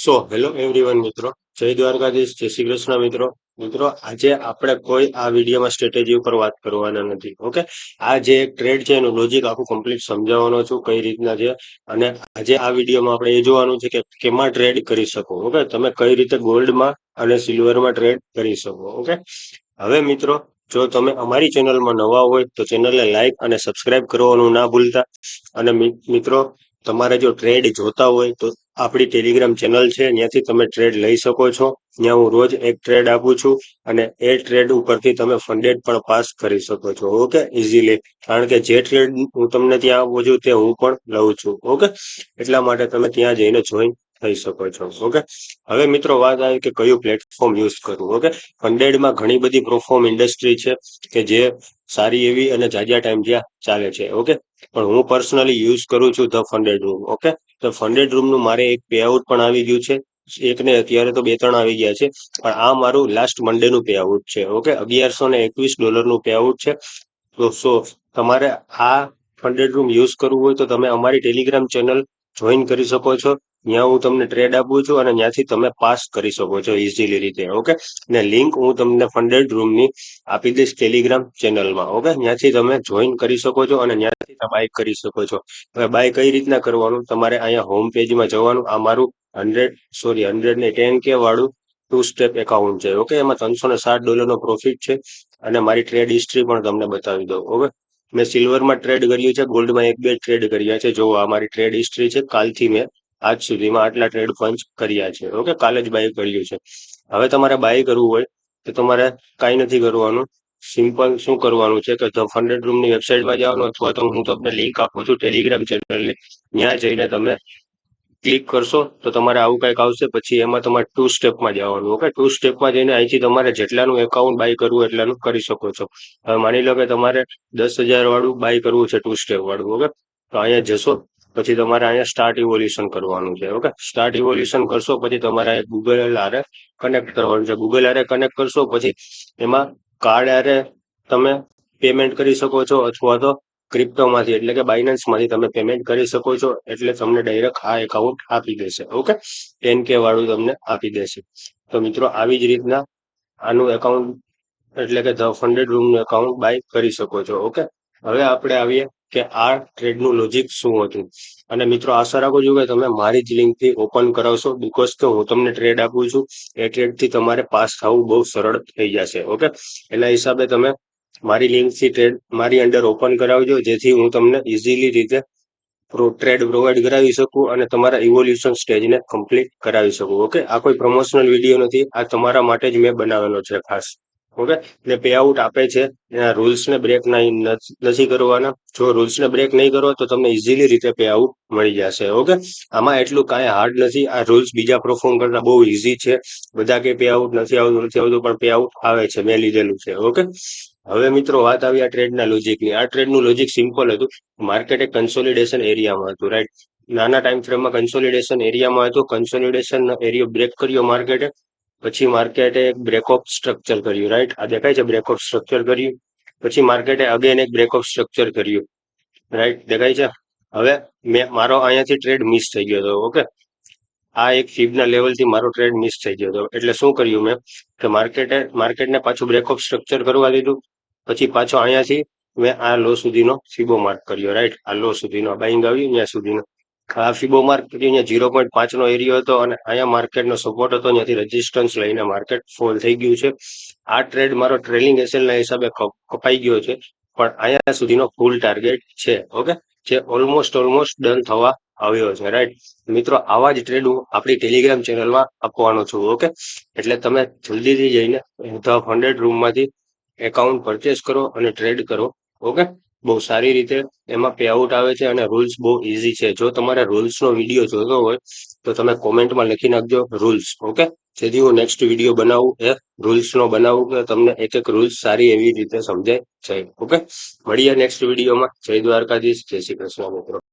Hello everyone મિત્રો, જય દ્વારકાધીશ, જય શ્રી કૃષ્ણ મિત્રો. મિત્રો, આજે આપણે કોઈ આ વિડીયોમાં સ્ટ્રેટેજી ઉપર વાત કરવાના નથી. ઓકે, આ જે એક ટ્રેડ છે એનું લોજિક આખું કમ્પ્લીટ સમજાવવાનો છું કઈ રીતના છે. અને આજે આ વિડીયોમાં આપણે એ જોવાનું છે કે કેમાં ટ્રેડ કરી શકો. ઓકે, તમે કઈ રીતે ગોલ્ડમાં અને સિલ્વરમાં ટ્રેડ કરી શકો. ઓકે, હવે મિત્રો, જો તમે અમારી ચેનલમાં નવા હોય તો ચેનલને લાઈક અને સબસ્ક્રાઇબ કરવાનું ના ભૂલતા. અને મિત્રો, તમારે જો ટ્રેડ જોતા હોય તો આપણી ટેલિગ્રામ ચેનલ છે, ત્યાંથી તમે ટ્રેડ લઈ શકો છો. ત્યાં હું રોજ એક ટ્રેડ આપું છું અને એ ટ્રેડ ઉપરથી તમે ફંડેડ પણ પાસ કરી શકો છો. ઓકે, ઇઝીલી, કારણ કે જે ટ્રેડ હું તમને ત્યાં આપું છું તે હું પણ લઉં છું. ઓકે, એટલા માટે તમે ત્યાં જઈને જોઈન થઈ શકો છો. ઓકે, હવે મિત્રો વાત આવી કે કયું પ્લેટફોર્મ યુઝ કરવું. ઓકે, ફંડેડમાં ઘણી બધી પ્રોફોર્મ ઇન્ડસ્ટ્રી છે કે જે સારી એવી અને જાજા ટાઈમ જ્યાં ચાલે છે. ઓકે, પણ હું પર્સનલી યુઝ કરું છું ધ ફંડેડ રૂમ. ઓકે, તો ફંડેડ રૂમનું મારે એક પે આઉટ પણ આવી ગયું છે. એક ને અત્યારે તો 2-3 આવી ગયા છે, પણ આ મારું લાસ્ટ મંડે નું પે આઉટ છે. ઓકે, $1121 નું પે આઉટ છે. તો તમારે આ ફંડેડ રૂમ યુઝ કરવું હોય તો તમે અમારી ટેલિગ્રામ ચેનલ જોઈન કરી શકો છો. ત્યાં હું તમને ટ્રેડ આપું છું અને ત્યાંથી તમે પાસ કરી શકો છો ઇઝીલી રીતે. ઓકે, ને લિંક હું તમને ફંડેડ રૂમની આપી દઈશ ટેલિગ્રામ ચેનલમાં. ઓકે, ત્યાંથી તમે જોઈન કરી શકો છો અને ત્યાંથી તમે બાય કરી શકો છો. હવે બાય કઈ રીતના કરવાનું, તમારે અહીંયા હોમ પેજમાં જવાનું. આ મારું 110K વાળું 2 સ્ટેપ એકાઉન્ટ છે. ઓકે, એમાં $360 નો પ્રોફિટ છે અને મારી ટ્રેડ હિસ્ટ્રી પણ તમને બતાવી દઉં. ઓકે, મેં સિલ્વરમાં ટ્રેડ કર્યું છે, ગોલ્ડમાં 1-2 ટ્રેડ કર્યા છે. જો આ મારી ટ્રેડ હિસ્ટ્રી છે, કાલથી મેં આજ સુધીમાં આટલા ટ્રેડ પંચ કર્યા છે. ઓકે, કાલે જ બાય કર્યું છે. હવે તમારે બાય કરવું હોય તો તમારે કાંઈ નથી કરવાનું. સિમ્પલ શું કરવાનું છે કે ધ ફંડેડ રૂમની વેબસાઇટમાં જવાનું, અથવા તો હું તમને લિંક આપું છું ટેલિગ્રામ ચેનલની. ત્યાં જઈને તમે ક્લિક કરશો તો તમારે આવું કંઈક આવશે. પછી એમાં તમારે 2 સ્ટેપમાં જવાનું. ઓકે, 2 સ્ટેપમાં જઈને અહીંથી તમારે જેટલાનું એકાઉન્ટ બાય કરવું એટલાનું કરી શકો છો. હવે માની લો કે તમારે 10,000 વાળું બાય કરવું છે, 2 સ્ટેપ વાળું. ઓકે, તો અહીંયા જશો, પછી તમારે અહીંયા સ્ટાર્ટ ઇવોલ્યુશન કરવાનું છે. ઓકે, સ્ટાર્ટ ઇવોલ્યુશન કરશો પછી તમારે ગૂગલ હારે કનેક્ટ કરવાનું છે. ગૂગલ હારે કનેક્ટ કરશો પછી એમાં કાર્ડ હારે તમે પેમેન્ટ કરી શકો છો, અથવા તો ક્રિપ્ટોમાંથી એટલે કે બાઇનાન્સમાંથી તમે પેમેન્ટ કરી શકો છો. એટલે તમને ડાયરેક્ટ આ એકાઉન્ટ આપી દેશે. ઓકે, 10K વાળું તમને આપી દેશે. તો મિત્રો, આવી જ રીતના આનું એકાઉન્ટ એટલે કે ધ ફંડેડ રૂમનું એકાઉન્ટ બાય કરી શકો છો. ઓકે, હવે આપણે આવીએ કે આ ટ્રેડનું લોજિક શું હતું. અને મિત્રો, આશા રાખું છું કે તમે મારી જ લિંકથી ઓપન કરાવશો, બીકોઝ કે હું તમને ટ્રેડ આપું છું એ ટ્રેડથી તમારે પાસ થવું બહુ સરળ થઈ જશે. ઓકે, એના હિસાબે તમે મારી લિંકથી ટ્રેડ મારી અંડર ઓપન કરાવજો, જેથી હું તમને ઇઝીલી રીતે ટ્રેડ પ્રોવાઈડ કરાવી શકું અને તમારા ઇવોલ્યુશન સ્ટેજને કમ્પ્લીટ કરાવી શકું. ઓકે, આ કોઈ પ્રમોશનલ વિડીયો નથી, આ તમારા માટે જ મેં બનાવેલો છે ખાસ. ઓકે, એટલે પે આઉટ આપે છે, એના રૂલ્સને બ્રેક નથી કરવાના. જો રૂલ્સને બ્રેક નહીં કરો તો તમને ઇઝીલી રીતે પે આઉટ મળી જશે. ઓકે, આમાં એટલું કાંઈ હાર્ડ નથી. આ રૂલ્સ બીજા પ્લેટફોર્મ કરતા બહુ ઇઝી છે. બધા કે પે આઉટ નથી આવતું, પણ પે આઉટ આવે છે, મેં લીધેલું છે. ઓકે, હવે મિત્રો વાત આવી આ ટ્રેડના લોજિકની. આ ટ્રેડનું લોજિક સિમ્પલ હતું. માર્કેટ એક કન્સોલિડેશન એરિયામાં હતું, રાઈટ? નાના ટાઈમ ફ્રેમમાં કન્સોલિડેશન એરિયામાં હતું. કન્સોલિડેશન એરિયો બ્રેક કર્યો માર્કેટે, પછી માર્કેટે એક બ્રેકઓફ સ્ટ્રક્ચર કર્યું, રાઈટ? આ દેખાય છે, બ્રેકઓફ સ્ટ્રક્ચર કર્યું. પછી માર્કેટે અગેન એક બ્રેકઓફ સ્ટ્રક્ચર કર્યું, રાઈટ? દેખાય છે. હવે મારો અહીંયાથી ટ્રેડ મિસ થઈ ગયો હતો. ઓકે, આ એક ફીબના લેવલથી મારો ટ્રેડ મિસ થઈ ગયો હતો. એટલે શું કર્યું મેં કે માર્કેટને પાછું બ્રેકઓફ સ્ટ્રક્ચર કરવા દીધું. પછી પાછો અહીંયાથી મેં આ લો સુધીનો ફીબો માર્ક કર્યો, રાઈટ? આ લો સુધીનો બાઇંગ આવ્યું ત્યાં સુધીનો. આ ફીબો માર્ક કર્યો, અહીંયા 0.5 નો એરિયો હતો અને અહીંયા માર્કેટનો સપોર્ટ હતો. ત્યાંથી રેઝિસ્ટન્સ લઈને માર્કેટ ફોલ થઈ ગયું છે. આ ટ્રેડ મારો ટ્રેલિંગ એસએલના હિસાબે કપાઈ ગયો છે, પણ અહીંયા સુધીનો ફૂલ ટાર્ગેટ છે. ઓકે, જે ઓલમોસ્ટ ડન થવા આવ્યો છે, રાઈટ? મિત્રો, આવા જ ટ્રેડ હું આપણી ટેલિગ્રામ ચેનલમાં આપવાનો છું. ઓકે, એટલે તમે જલ્દીથી જઈને ધ ફંડેડ રૂમમાંથી એકાઉન્ટ પરચેસ કરો અને ટ્રેડ કરો. ઓકે, બહુ સારી રીતે એમાં પે આઉટ આવે છે અને રૂલ્સ બહુ ઇઝી છે. જો તમારે રૂલ્સનો વિડીયો જોતો હોય તો તમે કોમેન્ટમાં લખી નાખજો રૂલ્સ. ઓકે, જેથી હું નેક્સ્ટ વિડીયો બનાવું એ રૂલ્સનો બનાવું કે તમને એક એક રૂલ્સ સારી એવી રીતે સમજાય જાય. ઓકે, મળીએ નેક્સ્ટ વિડીયોમાં. જય દ્વારકાધીશ, જય શ્રી કૃષ્ણ મિત્રો.